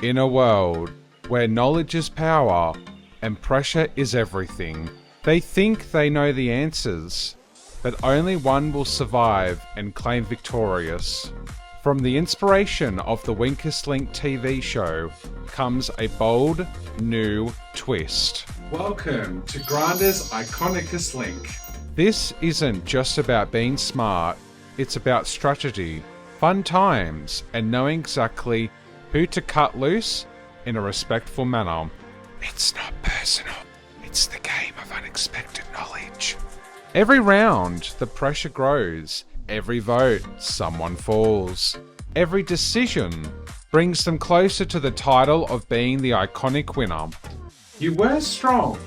In a world where knowledge is power and pressure is everything, they think they know the answers, but only one will survive and claim victorious. From the inspiration of the weakestlink TV show comes a bold, new twist. Welcome to Granda's Iconicest link. This isn't just about being smart, it's about strategy, fun times, and knowing exactly who to cut loose in a respectful manner. It's not personal, it's the game of unexpected knowledge. Every round, the pressure grows. Every vote, someone falls. Every decision brings them closer to the title of being the iconic winner. You were strong,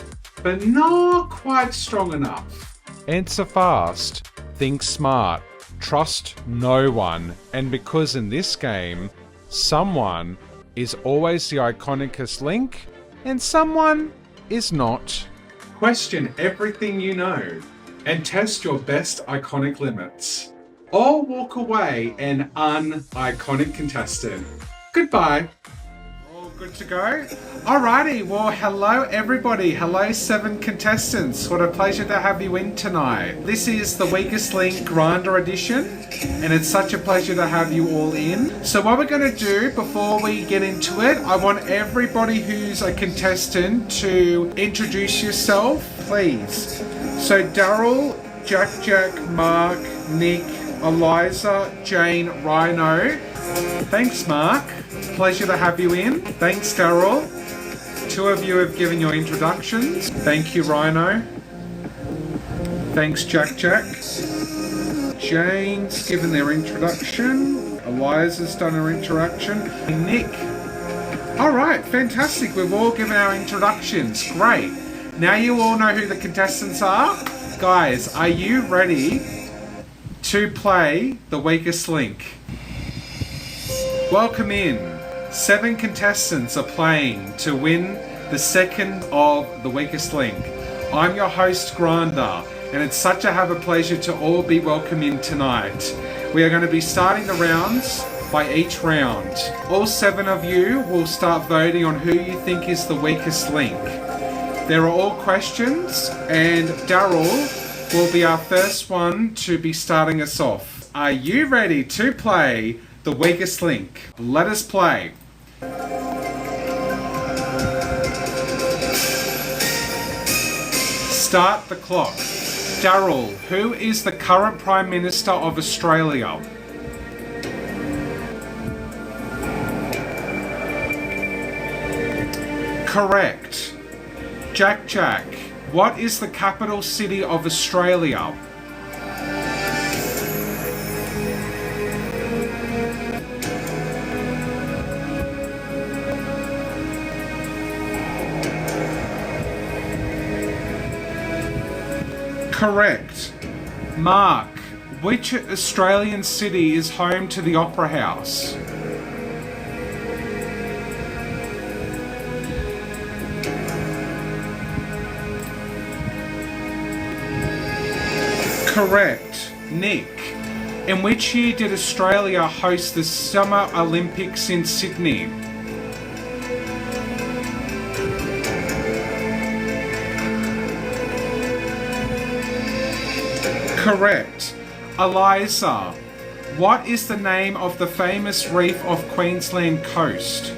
but not quite strong enough. Answer fast, think smart, trust no one, and because in this game, someone is always the iconicest link, and someone is not. Question everything you know, and test your best iconic limits. Or walk away an un-iconic contestant. Goodbye. All good to go? Alrighty, well hello everybody. Hello 7 contestants. What a pleasure to have you in tonight. This is the weakestlink Granda edition, and it's such a pleasure to have you all in. So what we're going to do before we get into it, I want everybody who's a contestant to introduce yourself, please. So Daryl, Jack, Mark, Nick, Elisa, Jane, Rhino. Thanks, Mark. Pleasure to have you in. Thanks, Daryl. 2 of you have given your introductions. Thank you, Rhino. Thanks, Jack. Jane's given their introduction. Eliza's done her introduction. And Nick. Alright, fantastic. We've all given our introductions. Great. Now you all know who the contestants are. Guys, are you ready to play the weakest link? Welcome in. 7 contestants are playing to win the second of the weakest link. I'm your host Granda, and it's such a pleasure to all be welcome in tonight. We are going to be starting the rounds by each round. All 7 of you will start voting on who you think is the weakest link. There are all questions, and Daryl will be our first one to be starting us off. Are you ready to play the weakest link? Let us play. Start the clock. Daryl, who is the current Prime Minister of Australia? Correct. Jack, what is the capital city of Australia? Correct. Mark, which Australian city is home to the Opera House? Correct. Nick, in which year did Australia host the Summer Olympics in Sydney? Correct. Elisa, what is the name of the famous reef off Queensland coast?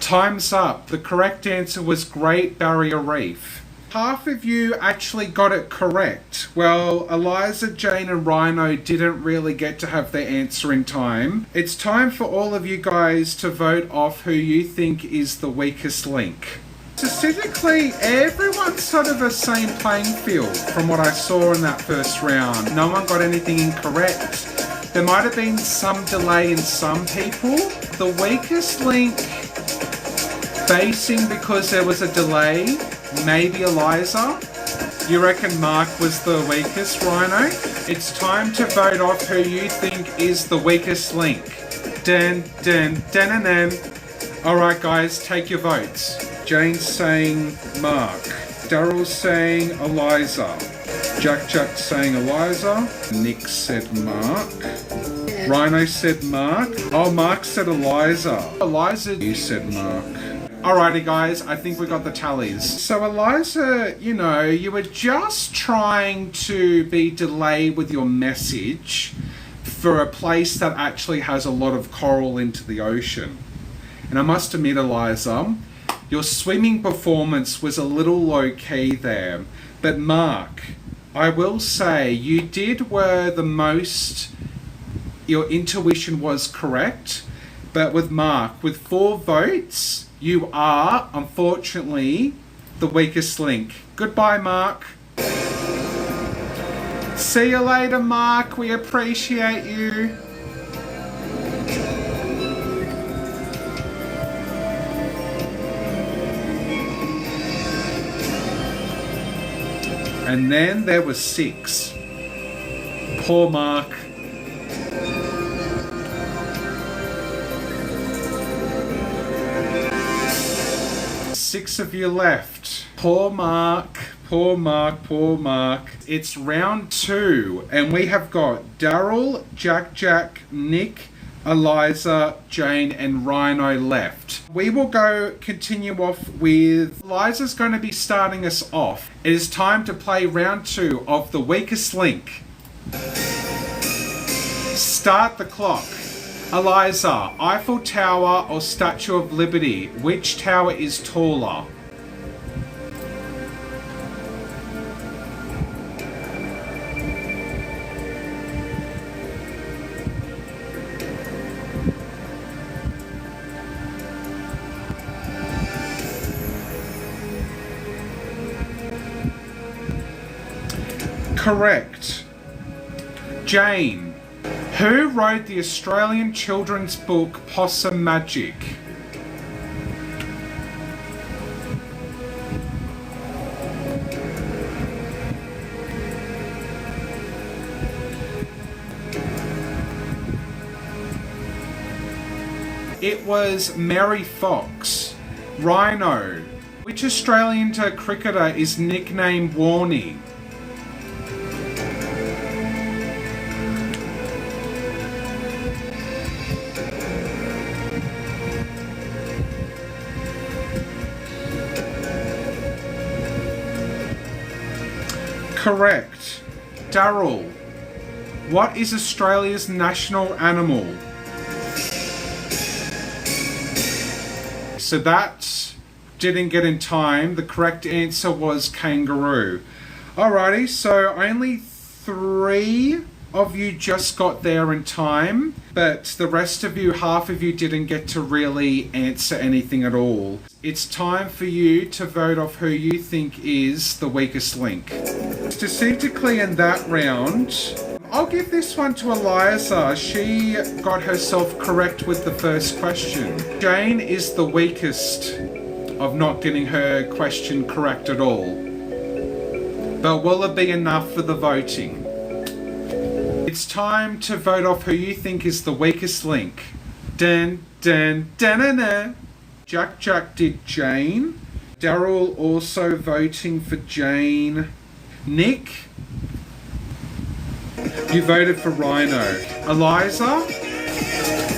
Time's up. The correct answer was Great Barrier Reef. Half of you actually got it correct. Well, Eliza, Jane and Rhino didn't really get to have their answer in time. It's time for all of you guys to vote off who you think is the weakest link. Specifically, everyone's sort of the same playing field from what I saw in that first round. No one got anything incorrect. There might have been some delay in some people. The weakest link, facing because there was a delay, maybe Elisa. You reckon Mark was the weakest, Rhino? It's time to vote off who you think is the weakest link. Dun. Alright guys, take your votes. Jane's saying Mark. Daryl's saying Elisa. Jack saying Elisa. Nick said Mark. Rhino said Mark. Oh, Mark said Elisa. Elisa, you said Mark. Alrighty guys, I think we got the tallies. So Elisa, you know, you were just trying to be delayed with your message for a place that actually has a lot of coral into the ocean. And I must admit, Elisa, your swimming performance was a little low key there. But Mark, I will say you were the most, your intuition was correct. But with Mark, with 4 votes, you are, unfortunately, the weakest link. Goodbye, Mark. See you later, Mark. We appreciate you. And then there was 6. Poor Mark. 6 of you left. Poor Mark, poor Mark, poor Mark. It's round 2, and we have got Daryl, Jack, Nick, Elisa, Jane, and Rhino left. We will continue off with Elisa's going to be starting us off. It is time to play round 2 of the weakest link. Start the clock. Elisa, Eiffel Tower or Statue of Liberty? Which tower is taller? Correct. Jane. Who wrote the Australian children's book Possum Magic? It was Mary Fox. Rhino. Which Australian cricketer is nicknamed Warnie? Correct. Daryl. What is Australia's national animal? So that didn't get in time. The correct answer was kangaroo. Alrighty, so only 3 of you just got there in time, but the rest of you, half of you, didn't get to really answer anything at all. It's time for you to vote off who you think is the weakest link. Statistically in that round, I'll give this one to Elisa. She got herself correct with the first question. Jane is the weakest of not getting her question correct at all. But will it be enough for the voting? It's time to vote off who you think is the weakest link. Dun, dun, dun, dun, dun. Jack did Jane. Daryl also voting for Jane. Nick, you voted for Rhino. Elisa,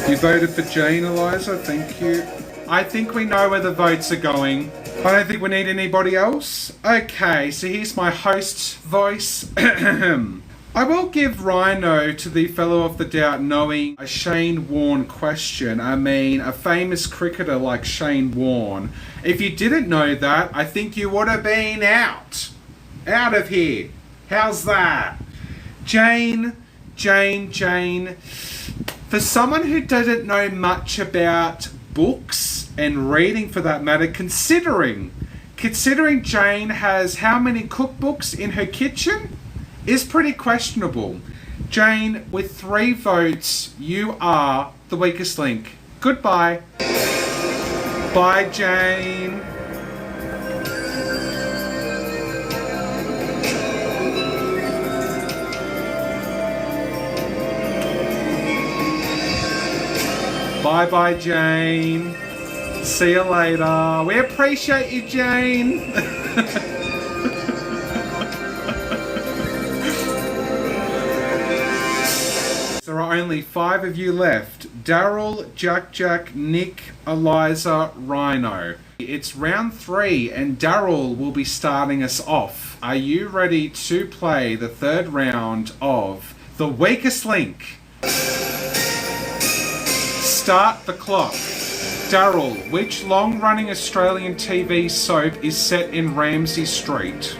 you voted for Jane, Elisa. Thank you. I think we know where the votes are going. I don't think we need anybody else. Okay, so here's my host's voice. I will give Rhino to the fellow of the doubt knowing a Shane Warne question. I mean, a famous cricketer like Shane Warne. If you didn't know that, I think you would have been out. Out of here. How's that? Jane. For someone who doesn't know much about books and reading for that matter, considering Jane has how many cookbooks in her kitchen, is pretty questionable. Jane, with 3 votes, you are the weakest link. Goodbye. Bye, Jane. Bye, Jane. See you later. We appreciate you, Jane. are only 5 of you left. Daryl, Jack, Nick, Elisa, Rhino. It's round 3 and Daryl will be starting us off. Are you ready to play the third round of The Weakest Link? Start the clock. Daryl, which long-running Australian TV soap is set in Ramsay Street?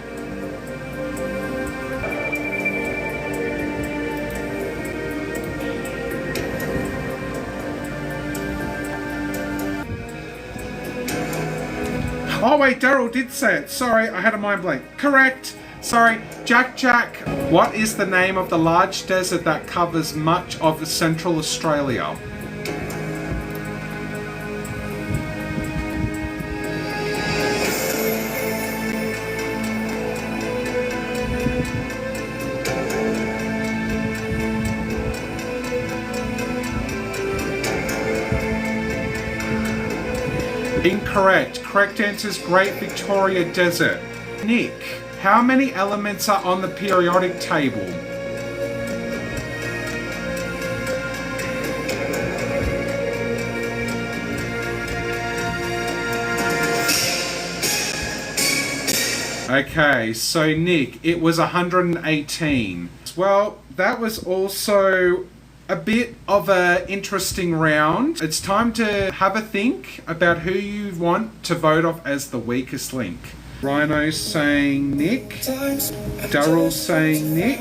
Oh wait, Daryl did say it. Sorry, I had a mind blank. Correct. Sorry, Jack. What is the name of the large desert that covers much of Central Australia? Incorrect. Correct answer is Great Victoria Desert. Nick, how many elements are on the periodic table? Okay, so Nick, it was 118. Well, that was also a bit of an interesting round. It's time to have a think about who you want to vote off as the weakest link. Rhino's saying Nick, Daryl's saying Nick,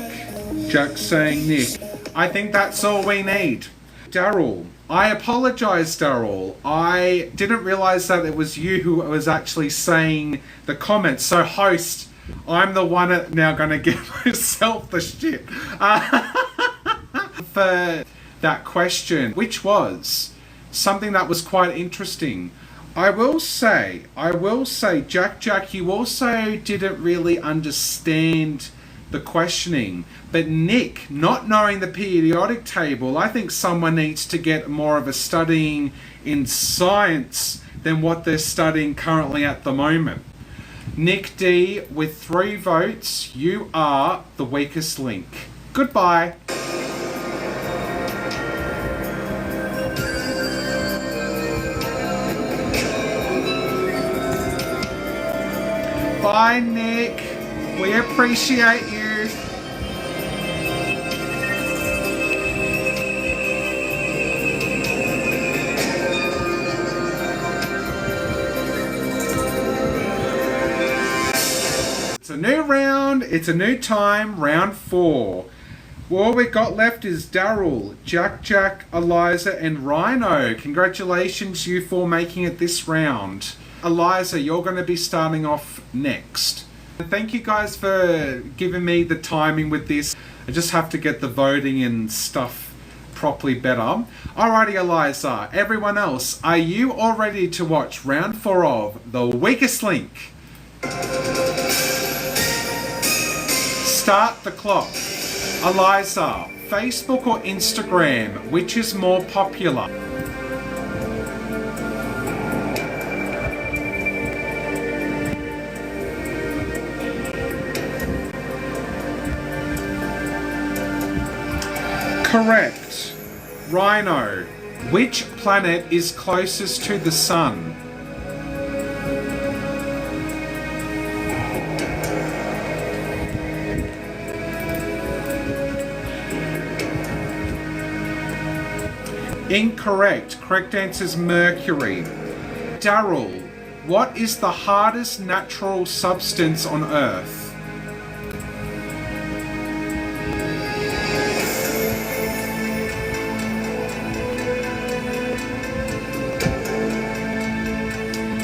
Jack's saying Nick. I think that's all we need. Daryl, I apologise, Daryl. I didn't realise that it was you who was actually saying the comments. So host, I'm the one now going to give myself the shit. For that question, which was something that was quite interesting. I will say, Jack, you also didn't really understand the questioning. But Nick, not knowing the periodic table, I think someone needs to get more of a studying in science than what they're studying currently at the moment. Nick D, with 3 votes, you are the weakest link. Goodbye. Bye, Nick. We appreciate you. It's a new round. It's a new time. Round 4. All we got left is Daryl, Jack, Elisa, and Rhino. Congratulations, you for making it this round. Elisa, you're going to be starting off next. Thank you guys for giving me the timing with this. I just have to get the voting and stuff properly better. Alrighty, Elisa. Everyone else, are you all ready to watch round 4 of The Weakest Link? Start the clock. Elisa, Facebook or Instagram, which is more popular? Correct. Rhino, which planet is closest to the sun? Incorrect. Correct answer is Mercury. Daryl, what is the hardest natural substance on Earth?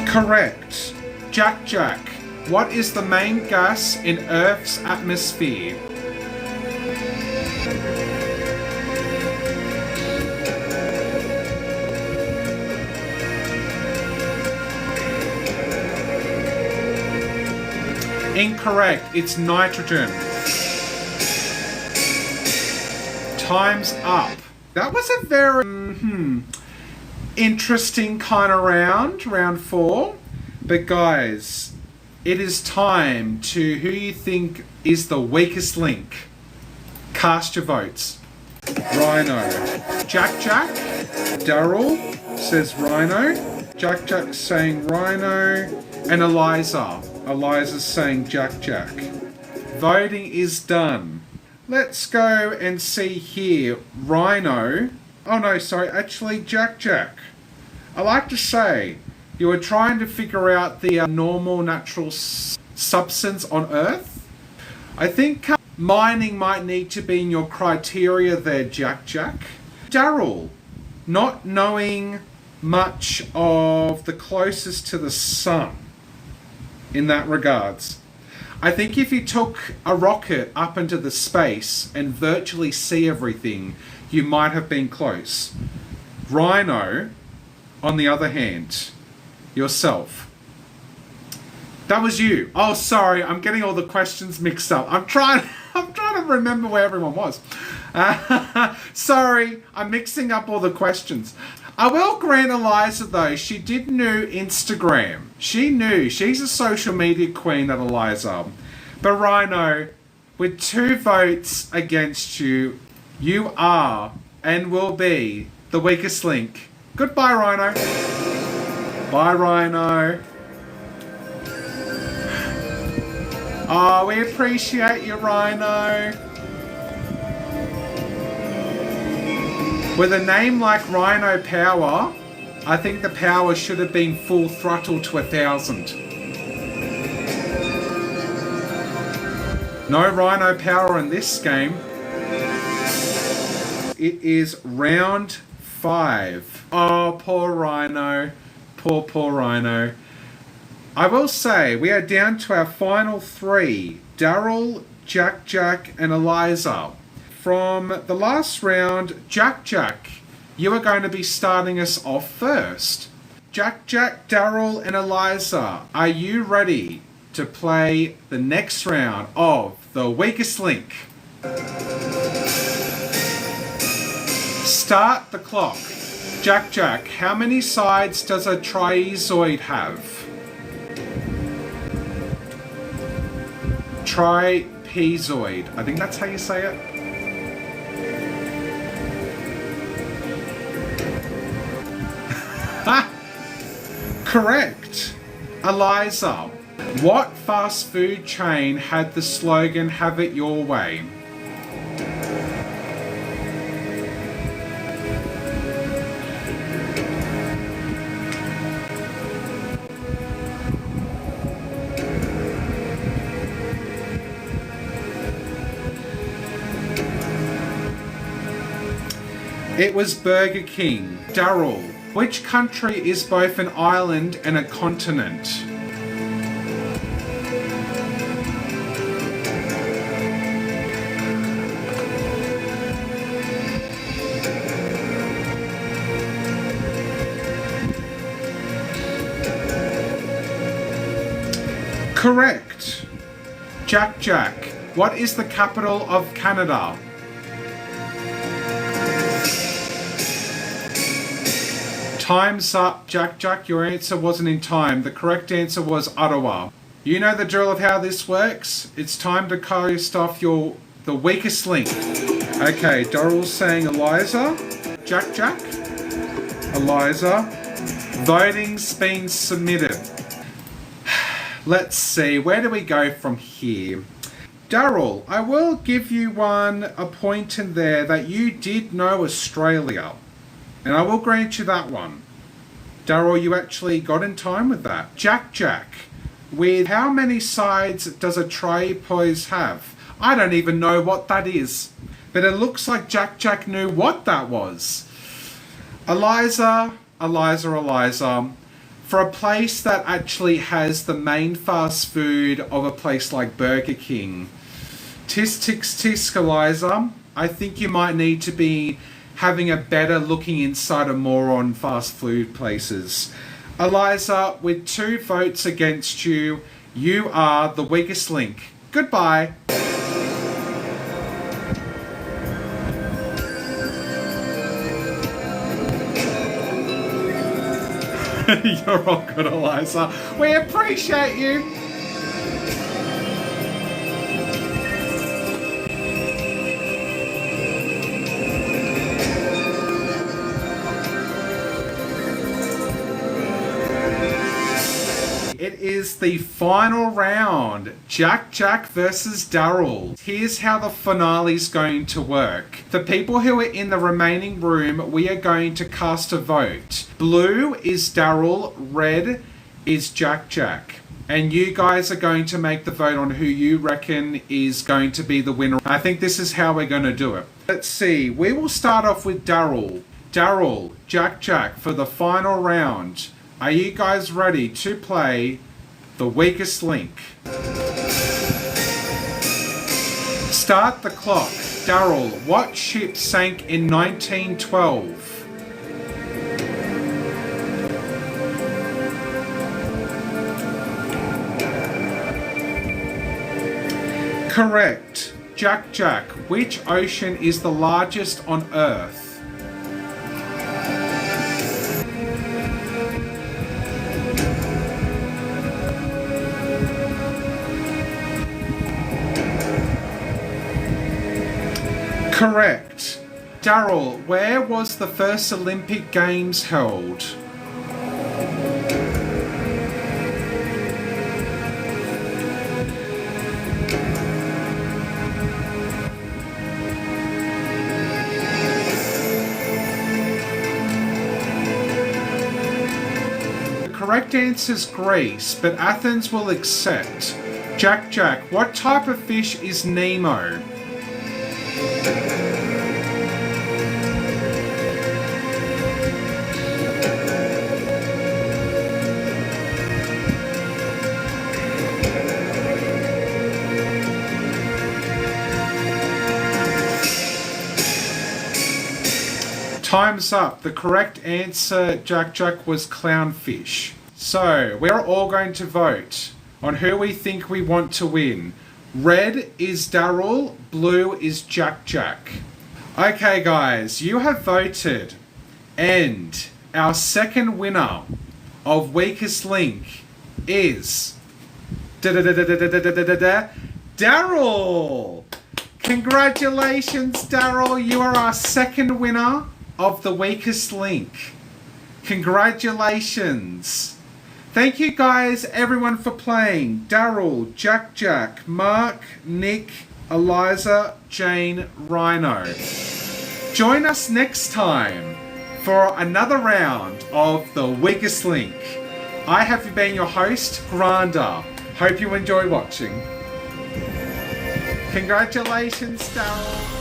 Correct. Jack, what is the main gas in Earth's atmosphere? Incorrect. It's nitrogen. Time's up. That was a very interesting kind of round 4. But guys, it is time to who you think is the weakest link. Cast your votes. Rhino. Jack Jack. Daryl says Rhino. Jack Jack's saying Rhino. And Elisa. Elisa's saying Jack Jack. Voting is done. Let's go and see here. Rhino. Oh no, sorry, actually Jack Jack. I like to say you were trying to figure out the normal natural substance on Earth. I think mining might need to be in your criteria there, Jack Jack. Daryl, not knowing much of the closest to the sun in that regards. I think if you took a rocket up into the space and virtually see everything, you might have been close. Rhino, on the other hand, yourself. That was you. Oh, sorry, I'm getting all the questions mixed up. I'm trying to remember where everyone was. Sorry, I'm mixing up all the questions. I will grant Elisa though, she did know Instagram. She knew. She's a social media queen, that Elisa. But Rhino, with 2 votes against you, you are and will be the weakest link. Goodbye, Rhino. Bye, Rhino. Oh, we appreciate you, Rhino. With a name like Rhino Power, I think the power should have been full throttle to 1,000. No Rhino Power in this game. It is round 5. Oh, poor Rhino. Poor Rhino. I will say, we are down to our final 3. Daryl, Jack Jack, and Elisa. From the last round, Jack Jack, you are going to be starting us off first. Jack Jack, Daryl, and Elisa, are you ready to play the next round of the weakest link? Start the clock. Jack Jack, how many sides does a trapezoid have? Trapezoid. I think that's how you say it. Correct. Elisa, what fast food chain had the slogan "Have it your way"? It was Burger King. Daryl, which country is both an island and a continent? Correct. Jack Jack, what is the capital of Canada? Time's up, Jack Jack. Your answer wasn't in time. The correct answer was Ottawa. You know the drill of how this works. It's time to coast off the weakest link. Okay, Daryl's saying Elisa. Jack Jack. Elisa. Voting's been submitted. Let's see, where do we go from here? Daryl, I will give you a point in there that you did know Australia. And I will grant you that one. Daryl, you actually got in time with that. Jack Jack, with how many sides does a trapeze have? I don't even know what that is. But it looks like Jack Jack knew what that was. Elisa. For a place that actually has the main fast food of a place like Burger King. Tisk, Elisa. I think you might need to be having a better looking inside of more on fast food places. Elisa, with 2 votes against you, you are the weakest link. Goodbye. You're all good, Elisa. We appreciate you. is the final round. Jack Jack versus Daryl. Here's how the finale is going to work. The people who are in the remaining room, we are going to cast a vote. Blue is Daryl, red is Jack Jack. And you guys are going to make the vote on who you reckon is going to be the winner. I think this is how we're going to do it. Let's see. We will start off with Daryl. Daryl, Jack Jack for the final round. Are you guys ready to play the weakest link? Start the clock. Daryl, what ship sank in 1912? Correct. Jack Jack, which ocean is the largest on Earth? Correct. Daryl, where was the first Olympic Games held? The correct answer is Greece, but Athens will accept. Jack Jack, what type of fish is Nemo? Time's up. The correct answer, Jack Jack, was clownfish. So, we're all going to vote on who we think we want to win. Red is Daryl, blue is Jack Jack. Okay guys, you have voted. And our second winner of Weakest Link is Daryl! Congratulations, Daryl! You are our second winner of the Weakest Link. Congratulations! Thank you guys, everyone, for playing. Daryl, Jack Jack, Mark, Nick, Elisa, Jane, Rhino. Join us next time for another round of the Weakest Link. I have been your host, Granda. Hope you enjoy watching. Congratulations, Daryl.